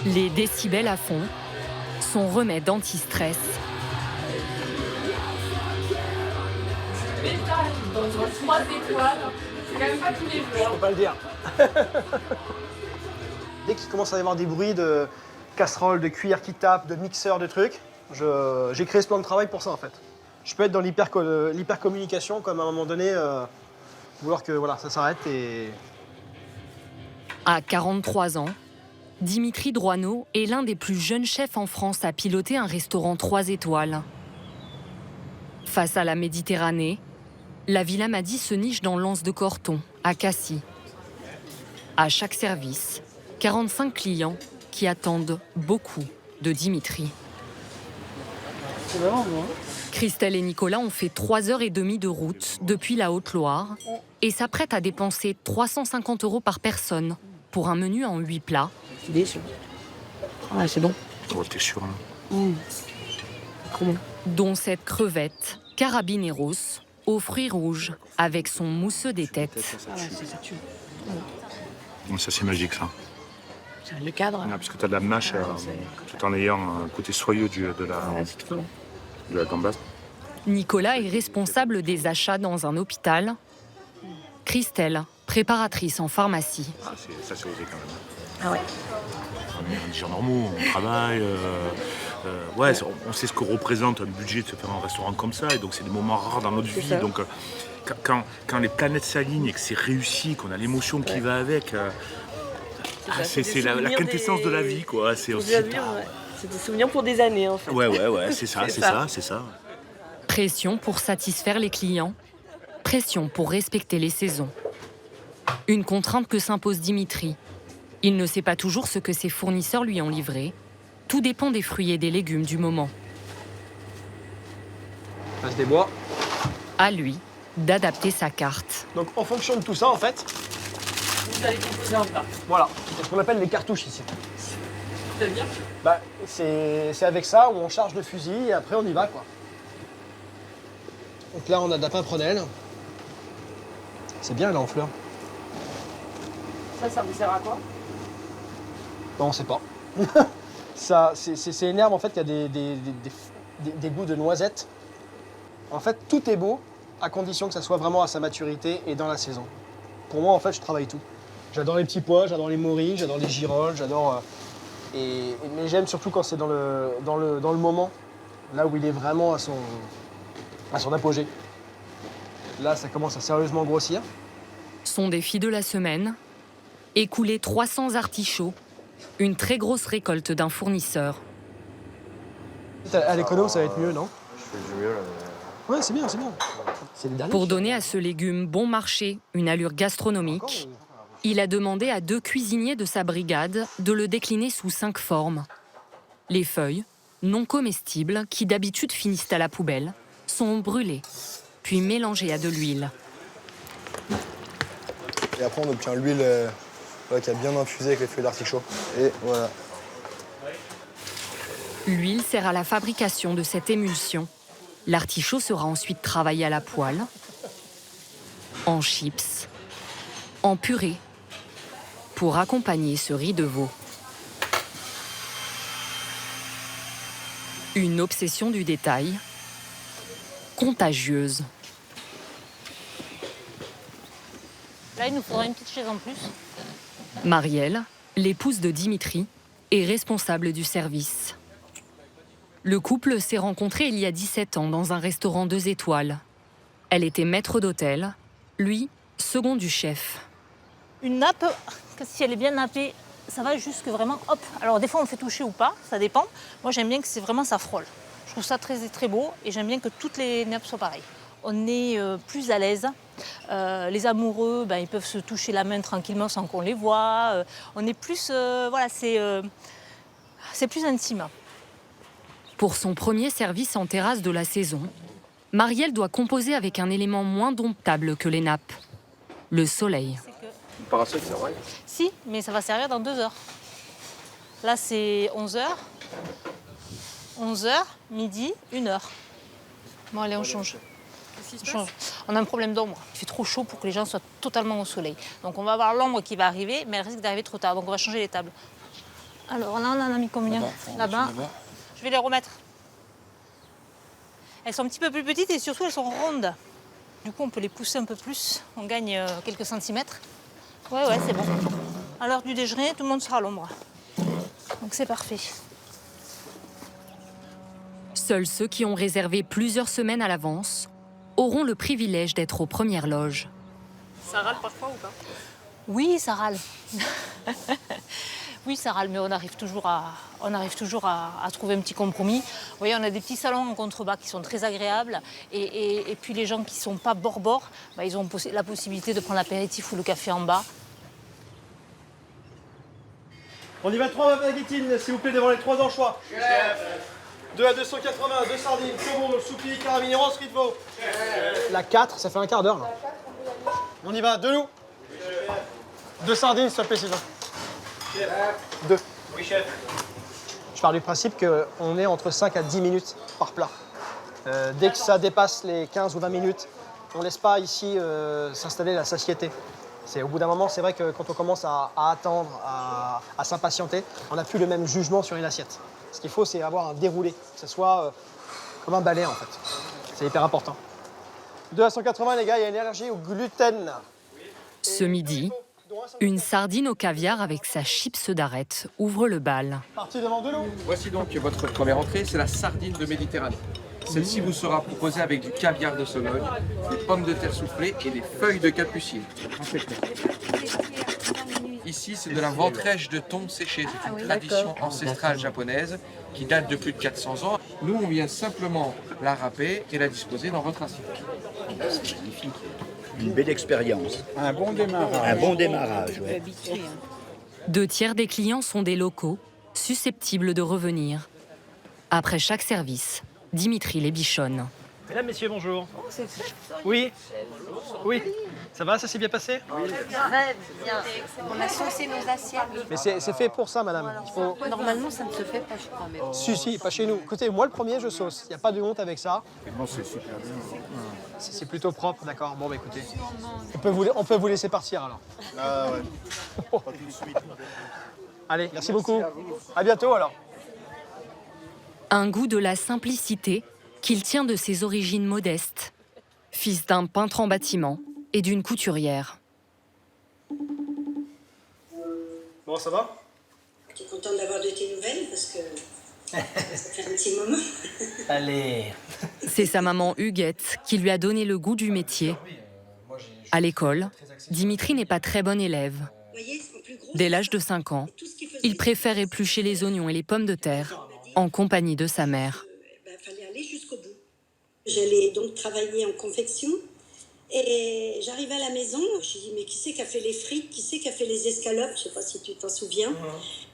Les décibels à fond, son remède anti-stress. Dans 3 étoiles, c'est quand même pas tous les jours. Je peux pas le dire. Dès qu'il commence à y avoir des bruits de casseroles, de cuillères qui tapent, de mixeurs, de trucs, j'ai créé ce plan de travail pour ça en fait. Je peux être dans l'hypercommunication comme à un moment donné, vouloir que voilà, ça s'arrête et... À 43 ans, Dimitri Droineau est l'un des plus jeunes chefs en France à piloter un restaurant 3 étoiles. Face à la Méditerranée, la Villa Madi se niche dans l'anse de Corton, à Cassis. À chaque service, 45 clients qui attendent beaucoup de Dimitri. C'est vraiment bon. Christelle et Nicolas ont fait 3h30 de route depuis la Haute-Loire et s'apprêtent à dépenser 350 € par personne pour un menu en 8 plats. C'est déçu. Ah, c'est bon. Oh, t'es sûr, là. Trop bon. Dont cette crevette carabineros aux fruits rouges avec son mousseux des têtes. Ah ouais, ça tue. Donc ça, c'est magique, ça. Le cadre. Ah, parce que t'as de la mâche tout en ayant un côté soyeux de C'est trop bon. la gambasse. Nicolas est responsable des achats dans un hôpital. Christelle, préparatrice en pharmacie. Ah, ça, c'est osé, quand même. Ah ouais. On est des gens normaux, on travaille. Ouais, on sait ce que représente un budget de se faire un restaurant comme ça. Et donc, c'est des moments rares dans notre vie. Ça. Donc, quand les planètes s'alignent et que c'est réussi, qu'on a l'émotion qui va avec, c'est la quintessence de la vie, quoi. C'est aussi... C'est des souvenirs pour des années, en fait. Ouais, c'est ça. Pression pour satisfaire les clients. Pression pour respecter les saisons. Une contrainte que s'impose Dimitri. Il ne sait pas toujours ce que ses fournisseurs lui ont livré. Tout dépend des fruits et des légumes du moment. Passe des bois. À lui d'adapter sa carte. Donc en fonction de tout ça en fait, Vous allez composer un plat. voilà, c'est ce qu'on appelle les cartouches ici. C'est-à-dire Bah, c'est avec ça où on charge le fusil et après on y va quoi. Donc là on a de la pimprenelle. C'est bien là en fleurs. Ça vous sert à quoi? Non, on sait pas. Ça, c'est une herbe en fait qui a des goûts de noisettes. En fait, tout est beau à condition que ça soit vraiment à sa maturité et dans la saison. Pour moi, en fait, je travaille tout. J'adore les petits pois, j'adore les morilles, j'adore les girolles, j'adore. Mais j'aime surtout quand c'est dans le moment, là où il est vraiment à son apogée. Là, ça commence à sérieusement grossir. Son défi de la semaine, écouler 300 artichauts, une très grosse récolte d'un fournisseur. À l'écono, ça va être mieux, non? Je fais du mieux là. Ouais, c'est bien, c'est bien. C'est les derniers. Pour donner à ce légume bon marché une allure gastronomique, il a demandé à 2 cuisiniers de sa brigade de le décliner sous 5 formes. Les feuilles, non comestibles, qui d'habitude finissent à la poubelle, sont brûlées, puis mélangées à de l'huile. Et après, on obtient l'huile qui a bien infusé avec les feuilles d'artichaut. Et voilà. L'huile sert à la fabrication de cette émulsion. L'artichaut sera ensuite travaillé à la poêle, en chips, en purée, pour accompagner ce riz de veau. Une obsession du détail, contagieuse. Là, il nous faudra une petite chaise en plus. Marielle, l'épouse de Dimitri, est responsable du service. Le couple s'est rencontré il y a 17 ans dans un restaurant 2 étoiles. Elle était maître d'hôtel, lui, second du chef. Une nappe, si elle est bien nappée, ça va jusque vraiment hop. Alors des fois on fait toucher ou pas, ça dépend. Moi j'aime bien que c'est vraiment ça frôle. Je trouve ça très très beau et j'aime bien que toutes les nappes soient pareilles. On est plus à l'aise. Les amoureux, ils peuvent se toucher la main tranquillement sans qu'on les voit. On est plus, voilà, c'est plus intime. Pour son premier service en terrasse de la saison, Marielle doit composer avec un élément moins domptable que les nappes, le soleil. Le parasol, c'est vrai. Si, mais ça va servir dans 2 heures. Là, c'est 11 heures. 11 heures, midi, 1 heure. Bon, allez, on change. On change. On a un problème d'ombre. Il fait trop chaud pour que les gens soient totalement au soleil. Donc, on va avoir l'ombre qui va arriver, mais elle risque d'arriver trop tard. Donc, on va changer les tables. Alors là, on en a mis combien? Là-bas. Je vais les remettre. Elles sont un petit peu plus petites et surtout elles sont rondes. Du coup, on peut les pousser un peu plus. On gagne quelques centimètres. Ouais, c'est bon. À l'heure du déjeuner, tout le monde sera à l'ombre. Donc c'est parfait. Seuls ceux qui ont réservé plusieurs semaines à l'avance auront le privilège d'être aux premières loges. Ça râle parfois ou pas? Oui, ça râle. Oui, ça râle, mais on arrive toujours à trouver un petit compromis. Vous voyez, on a des petits salons en contrebas qui sont très agréables. Et puis les gens qui ne sont pas bord-bord, ils ont la possibilité de prendre l'apéritif ou le café en bas. On y va 3 baguettines, s'il vous plaît, devant les 3 anchois. 2 à 280, 2 sardines, saumon, soupi, carabinier, ensuite veau. La 4, ça fait un quart d'heure là. On y va, 2 loups. 2 sardines, s'il te plaît, Sylvain. 2. Oui, chef. Je pars du principe qu'on est entre 5 à 10 minutes par plat. Dès que ça dépasse les 15 ou 20 minutes, on ne laisse pas ici s'installer la satiété. Au bout d'un moment, c'est vrai que quand on commence à attendre, à s'impatienter, on n'a plus le même jugement sur une assiette. Ce qu'il faut, c'est avoir un déroulé, que ce soit comme un balai en fait. C'est hyper important. 2 à 180, les gars, il y a une allergie au gluten. Ce midi, une sardine au caviar avec sa chips d'arête ouvre le bal. Parti devant 2 loups. Voici donc votre première entrée, c'est la sardine de Méditerranée. Celle-ci vous sera proposée avec du caviar de Sologne, des pommes de terre soufflées et des feuilles de capucine. Ici, c'est de la ventrèche de thon séché. C'est une tradition ancestrale japonaise qui date de plus de 400 ans. Nous, on vient simplement la râper et la disposer dans votre assiette. C'est magnifique. Une belle expérience. Un bon démarrage. Un bon démarrage, ouais. 2 tiers des clients sont des locaux, susceptibles de revenir. Après chaque service, Dimitri les bichonne. Mesdames, messieurs, bonjour. Oui. Oui. Ça va, ça s'est bien passé? Très bien. On a saucé nos assiettes. Mais c'est fait pour ça, madame. Il faut... Normalement, ça ne se fait pas, je crois. Mais... Si, pas chez nous. Écoutez, moi le premier, je sauce. Il n'y a pas de honte avec ça. Moi, c'est super bien. C'est plutôt propre, d'accord. Bon, bah écoutez, on peut vous laisser partir alors. Ah ouais. Pas tout de suite. Allez, merci beaucoup. À bientôt alors. Un goût de la simplicité qu'il tient de ses origines modestes, fils d'un peintre en bâtiment et d'une couturière. Bon, ça va? Tu es contente d'avoir de tes nouvelles parce que ça fait un petit moment. Allez. C'est sa maman Huguette qui lui a donné le goût du métier. À l'école, Dimitri n'est pas très bon élève. Dès l'âge de 5 ans, il préfère éplucher les oignons et les pommes de terre en compagnie de sa mère. Fallait aller jusqu'au bout. J'allais donc travailler en confection et j'arrivais à la maison. Je dis mais qui c'est qui a fait les frites, qui c'est qui a fait les escalopes, je sais pas si tu t'en souviens.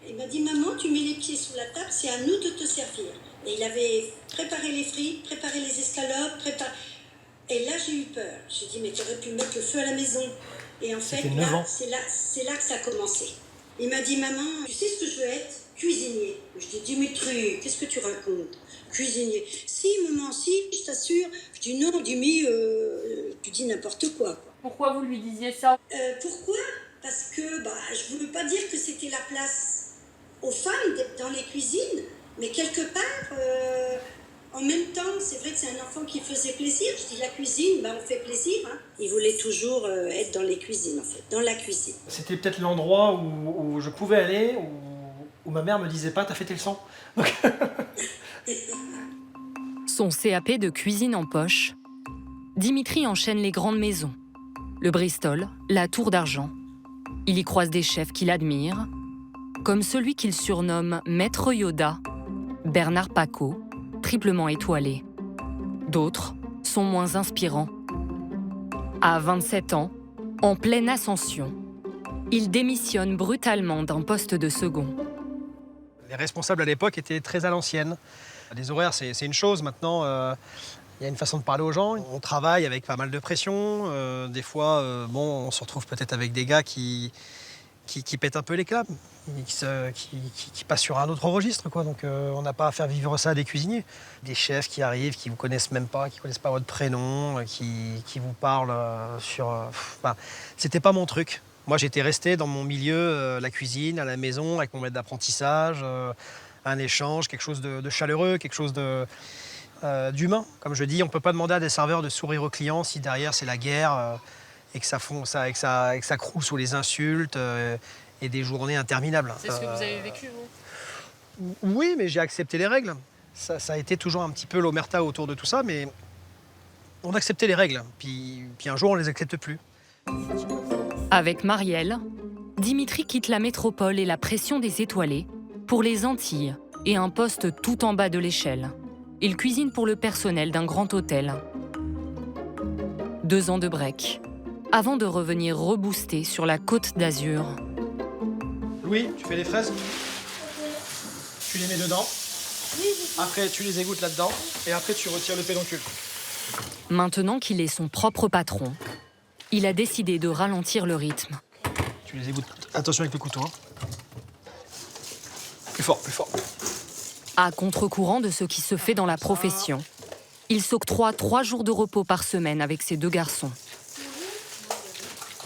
Il m'a dit maman, tu mets les pieds sous la table, c'est à nous de te servir. Et il avait préparé les frites, préparé les escalopes, et là j'ai eu peur. J'ai dit mais tu aurais pu mettre le feu à la maison. Et en fait là, c'est là que ça a commencé. Il m'a dit maman, tu sais ce que je veux être? Cuisinier. Je dis Dimitri, qu'est-ce que tu racontes? Cuisinier. Si, maman, si, je t'assure. Je dis non, Dimi, tu dis n'importe quoi. Pourquoi vous lui disiez ça? Pourquoi? Parce que je ne veux pas dire que c'était la place aux femmes d'être dans les cuisines, mais quelque part, en même temps, c'est vrai que c'est un enfant qui faisait plaisir. Je dis la cuisine, on fait plaisir. Hein. Il voulait toujours être dans les cuisines, en fait, dans la cuisine. C'était peut-être l'endroit où je pouvais aller, où ma mère me disait pas, t'as fait tes leçons. Donc... Son CAP de cuisine en poche, Dimitri enchaîne les grandes maisons. Le Bristol, la Tour d'Argent. Il y croise des chefs qu'il admire, comme celui qu'il surnomme Maître Yoda, Bernard Paco, triplement étoilé. D'autres sont moins inspirants. À 27 ans, en pleine ascension, il démissionne brutalement d'un poste de second. Les responsables à l'époque étaient très à l'ancienne. Les horaires, c'est une chose. Maintenant, il y a une façon de parler aux gens. On travaille avec pas mal de pression. Des fois, on se retrouve peut-être avec des gars qui pètent un peu les câbles, qui passent sur un autre registre, quoi. Donc, on n'a pas à faire vivre ça à des cuisiniers. Des chefs qui arrivent, qui ne vous connaissent même pas, qui ne connaissent pas votre prénom, qui vous parlent sur... c'était pas mon truc. Moi, j'étais resté dans mon milieu, la cuisine, à la maison, avec mon maître d'apprentissage, un échange, quelque chose de chaleureux, quelque chose d'humain. Comme je dis, on ne peut pas demander à des serveurs de sourire aux clients si derrière c'est la guerre et que ça croule sous les insultes et des journées interminables. C'est ce que vous avez vécu, vous? Oui, mais j'ai accepté les règles. Ça a été toujours un petit peu l'omerta autour de tout ça, mais on acceptait les règles. Puis un jour, on les accepte plus. Avec Marielle, Dimitri quitte la métropole et la pression des étoilés pour les Antilles et un poste tout en bas de l'échelle. Il cuisine pour le personnel d'un grand hôtel. 2 ans de break, avant de revenir rebooster sur la Côte d'Azur. Louis, tu fais les fraises? Tu les mets dedans. Après, tu les égouttes là-dedans. Et après, tu retires le pédoncule. Maintenant qu'il est son propre patron, il a décidé de ralentir le rythme. Tu les égouttes. Attention avec le couteau. Plus fort, plus fort. À contre-courant de ce qui se fait dans la profession, il s'octroie 3 jours de repos par semaine avec ses 2 garçons.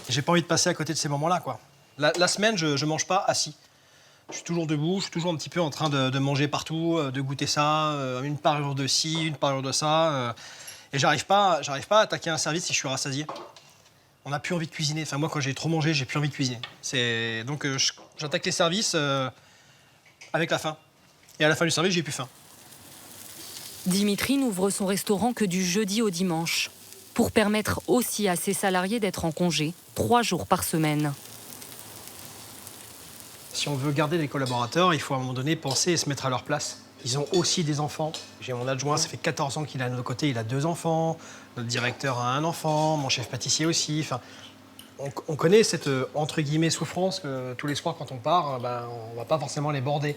J'ai pas envie de passer à côté de ces moments-là, quoi. La semaine, je mange pas assis. Je suis toujours debout, je suis toujours un petit peu en train de manger partout, de goûter ça, une parure de ci, une parure de ça. Et j'arrive pas à attaquer un service si je suis rassasié. On n'a plus envie de cuisiner. Enfin, moi, quand j'ai trop mangé, j'ai plus envie de cuisiner. Donc, j'attaque les services avec la faim. Et à la fin du service, j'ai plus faim. Dimitri n'ouvre son restaurant que du jeudi au dimanche, pour permettre aussi à ses salariés d'être en congé 3 jours par semaine. Si on veut garder les collaborateurs, il faut à un moment donné penser et se mettre à leur place. Ils ont aussi des enfants. J'ai mon adjoint, ça fait 14 ans qu'il est à notre côté, il a 2 enfants. Notre directeur a un enfant, mon chef pâtissier aussi. Enfin, on connaît cette, entre guillemets, souffrance que tous les soirs, quand on part, on ne va pas forcément les border.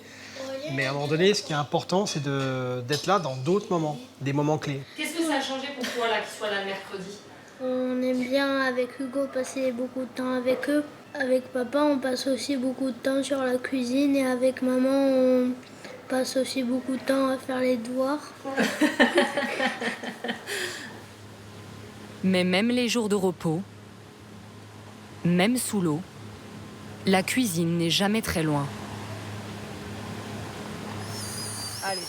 Mais à un moment donné, ce qui est important, c'est d'être là dans d'autres moments, des moments clés. Qu'est-ce que ça a changé pour toi, là, qu'il soit là le mercredi? On aime bien, avec Hugo, passer beaucoup de temps avec eux. Avec papa, on passe aussi beaucoup de temps sur la cuisine. Et avec maman, on passe aussi beaucoup de temps à faire les devoirs. Mais même les jours de repos, même sous l'eau, la cuisine n'est jamais très loin. Allez.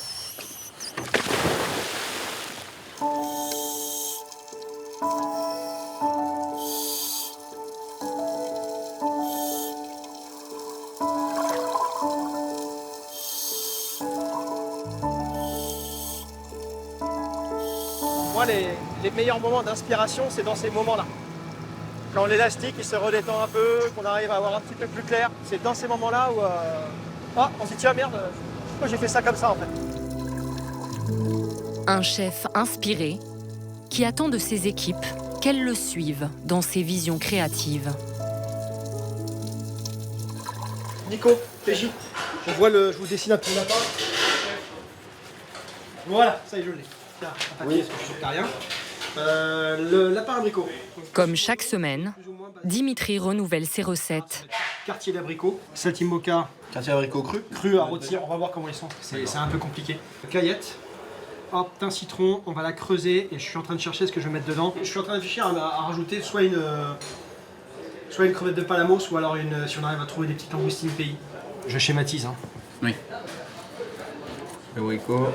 Moi, les meilleurs moments d'inspiration, c'est dans ces moments-là. Quand l'élastique il se redétend un peu, qu'on arrive à avoir un petit peu plus clair, c'est dans ces moments-là où on se dit tiens merde, pourquoi j'ai fait ça comme ça en fait. Un chef inspiré qui attend de ses équipes qu'elles le suivent dans ses visions créatives. Nico, PJ, je vous dessine un petit lapin. Voilà, ça y est, je l'ai. Tiens, un papier, parce que je suis rien. Le lapin abricot. Comme chaque semaine, Dimitri renouvelle ses recettes. Quartier d'abricot, saltimbocca. Quartier abricot cru. Cru à rôtir, on va voir comment ils sont. C'est un peu compliqué. Caillette. Hop, un citron, on va la creuser et je suis en train de chercher ce que je vais mettre dedans. Je suis en train de réfléchir à rajouter soit une crevette de Palamos ou alors si on arrive à trouver des petites langoustines pays. Je schématise. Hein. Oui. Abricot.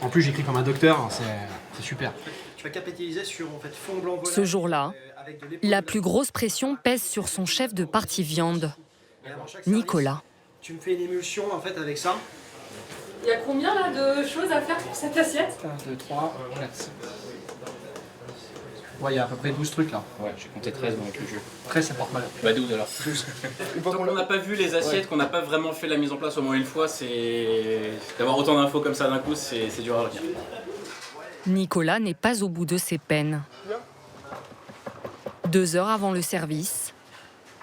En plus, j'écris comme un docteur, hein, c'est super. Tu vas capitaliser sur en fait, fond blanc volaille. Ce jour-là, la plus grosse pression pèse sur son chef de partie viande, Nicolas. Tu me fais une émulsion en fait avec ça. Il y a combien là de choses à faire pour cette assiette? 1, 2, 3, 4. Ouais, il y a à peu près 12 trucs là. Ouais, j'ai compté 13 dans le jeu. 13, ça porte mal. Bah 12 alors. Tant qu'on n'a pas vu les assiettes, qu'on n'a pas vraiment fait la mise en place au moins une fois, c'est d'avoir autant d'infos comme ça d'un coup, c'est dur à retenir. Nicolas n'est pas au bout de ses peines. 2 heures avant le service,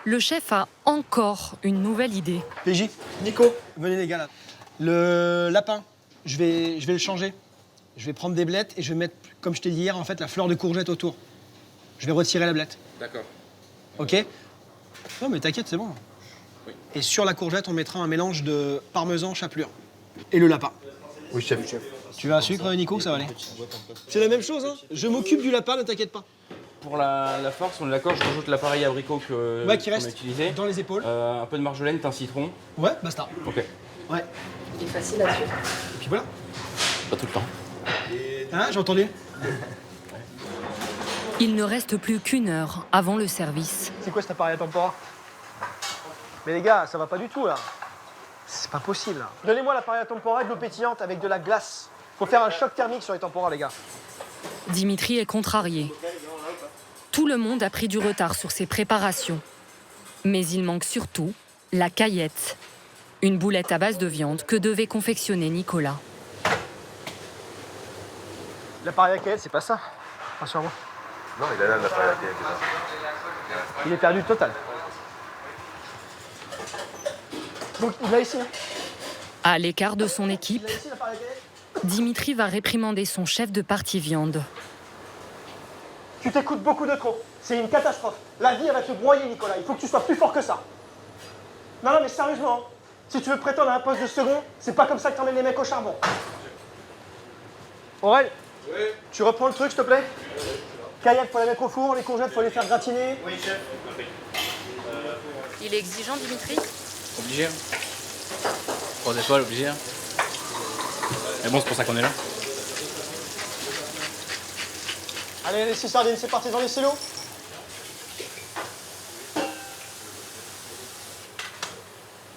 le chef a encore une nouvelle idée. PJ, Nico, venez les gars là. Le lapin, je vais le changer. Je vais prendre des blettes et je vais mettre, comme je t'ai dit hier, en fait, la fleur de courgette autour. Je vais retirer la blette. D'accord. Ok? Non mais t'inquiète, c'est bon. Oui. Et sur la courgette, on mettra un mélange de parmesan, chapelure. Et le lapin. Oui, chef. Tu veux un sucre, Nico? Ça va aller. C'est la même chose, hein? Je m'occupe du lapin, ne t'inquiète pas. Pour la force, on est d'accord, je rajoute l'appareil abricot que Ouais, qui qu'on reste a utilisé. dans les épaules. Un peu de marjolaine, un citron. Ouais, basta. Ok. Ouais. Il est facile à suivre. Et puis voilà. Pas tout le temps. Hein, j'ai entendu. Il ne reste plus qu'1 heure avant le service. C'est quoi cet appareil à tempora? Mais les gars, ça va pas du tout là. C'est pas possible là. Donnez-moi l'appareil à tempora de l'eau pétillante avec de la glace. Faut faire un choc thermique sur les temporas, les gars. Dimitri est contrarié. Tout le monde a pris du retard sur ses préparations. Mais il manque surtout la caillette, une boulette à base de viande que devait confectionner Nicolas. L'appareil à caillette, c'est pas ça. Rassure-moi. Non, il a là l'appareil à caillette déjà. Il est perdu total. Donc il l'a ici. Hein. À l'écart de son équipe, Il l'a ici l'appareil à caillette. Dimitri va réprimander son chef de partie viande. Tu t'écoutes beaucoup de trop. C'est une catastrophe. La vie, elle va te broyer, Nicolas. Il faut que tu sois plus fort que ça. Non, mais sérieusement, hein. Si tu veux prétendre à un poste de second, c'est pas comme ça que t'emmènes les mecs au charbon. Aurel, oui. Tu reprends le truc, s'il te plaît. Caillette, faut les mettre au four, les courgettes, faut les faire gratiner. Oui, chef. Il est exigeant, Dimitri? Obligé. 3 étoiles, obligé. Mais bon, c'est pour ça qu'on est là. Allez, les 6 sardines, c'est parti dans les silos.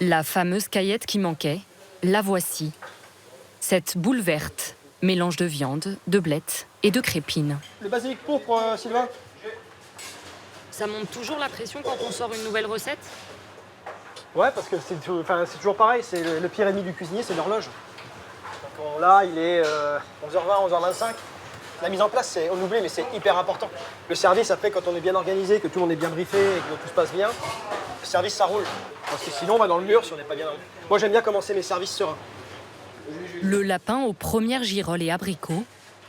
La fameuse caillette qui manquait, la voici. Cette boule verte, mélange de viande, de blettes et de crépines. Le basilic pourpre, Sylvain. Ça monte toujours la pression quand on sort une nouvelle recette? Ouais, parce que c'est toujours pareil. C'est le pire ennemi du cuisinier, c'est l'horloge. Donc là, il est 11h20, 11h25. La mise en place, c'est on oublie, mais c'est hyper important. Le service, après, quand on est bien organisé, que tout le monde est bien briefé et que tout se passe bien, le service, ça roule. Parce que sinon, on va dans le mur si on n'est pas bien dans le mur. Moi, j'aime bien commencer mes services sereins. Le lapin aux premières girolles et abricots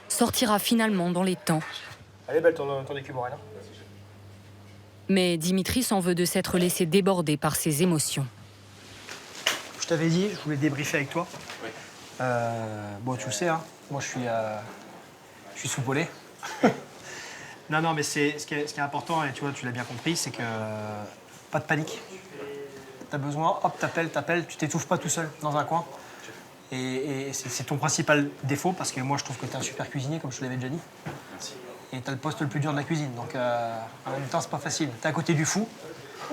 sortira finalement dans les temps. Elle est belle ton écume, Aurélien. Mais Dimitri s'en veut de s'être laissé déborder par ses émotions. Je t'avais dit, je voulais débriefer avec toi. Oui. Bon, tu le sais, hein, moi je suis sous-polé. non, mais ce qui est important, et tu vois, tu l'as bien compris, c'est que pas de panique. T'as besoin, hop, t'appelles, tu t'étouffes pas tout seul dans un coin. Et c'est ton principal défaut, parce que moi je trouve que t'es un super cuisinier, comme je te l'avais déjà dit. Merci. Et t'as le poste le plus dur de la cuisine, donc en même temps c'est pas facile. T'es à côté du fou,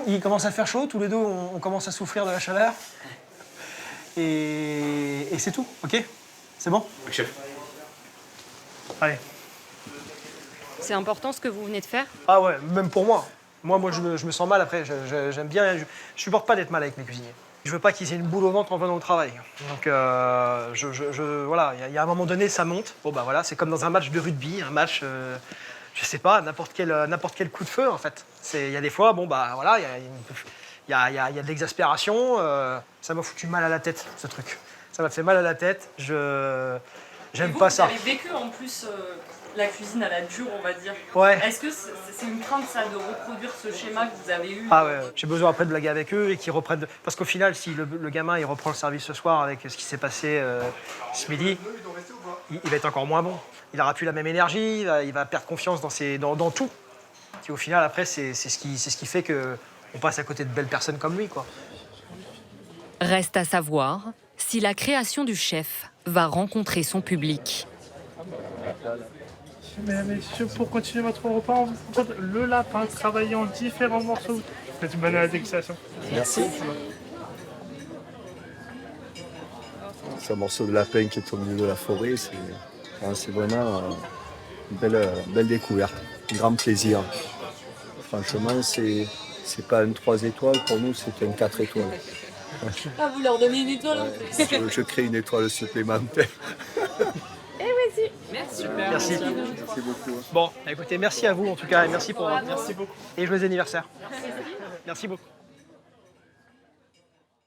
il commence à faire chaud, tous les deux on commence à souffrir de la chaleur. Et c'est tout, ok? C'est bon? Oui, chef. Allez. C'est important ce que vous venez de faire? Ah ouais, même pour moi. Moi je me sens mal après, j'aime bien, je supporte pas d'être mal avec mes cuisiniers. Je veux pas qu'ils aient une boule au ventre en venant au travail. Donc voilà, il y a un moment donné, ça monte. Bon bah voilà, c'est comme dans un match de rugby, un match, je sais pas, n'importe quel coup de feu en fait. Il y a des fois, bon bah voilà, il y a de l'exaspération. Ça m'a foutu mal à la tête, ce truc. Ça m'a fait mal à la tête. J'aime pas ça. Vous avez vécu en plus la cuisine à la dure, on va dire. Ouais. Est-ce que c'est une crainte, ça, de reproduire ce schéma que vous avez eu? Ah ouais, j'ai besoin après de blaguer avec eux et qu'ils reprennent. Parce qu'au final, si le gamin il reprend le service ce soir avec ce qui s'est passé ce midi, il va être encore moins bon. Il n'aura plus la même énergie, il va perdre confiance dans tout. Et au final, après, c'est ce qui fait qu'on passe à côté de belles personnes comme lui, quoi. Reste à savoir si la création du chef va rencontrer son public. Mesdames et messieurs, pour continuer votre repas, on vous propose le lapin travaillé en différents morceaux. Faites une bonne dégustation. Merci. C'est un morceau de lapin qui est au milieu de la forêt. C'est vraiment une belle découverte, un grand plaisir. Franchement, c'est pas un 3 étoiles, pour nous, c'est un 4 étoiles. Ah, vous leur donnez une étoile en plus. Je crée une étoile supplémentaire. Eh oui, si. Merci. Merci. Merci beaucoup. Bon, écoutez, merci à vous en tout cas et merci pour. Merci beaucoup. Et joyeux anniversaire. Merci beaucoup.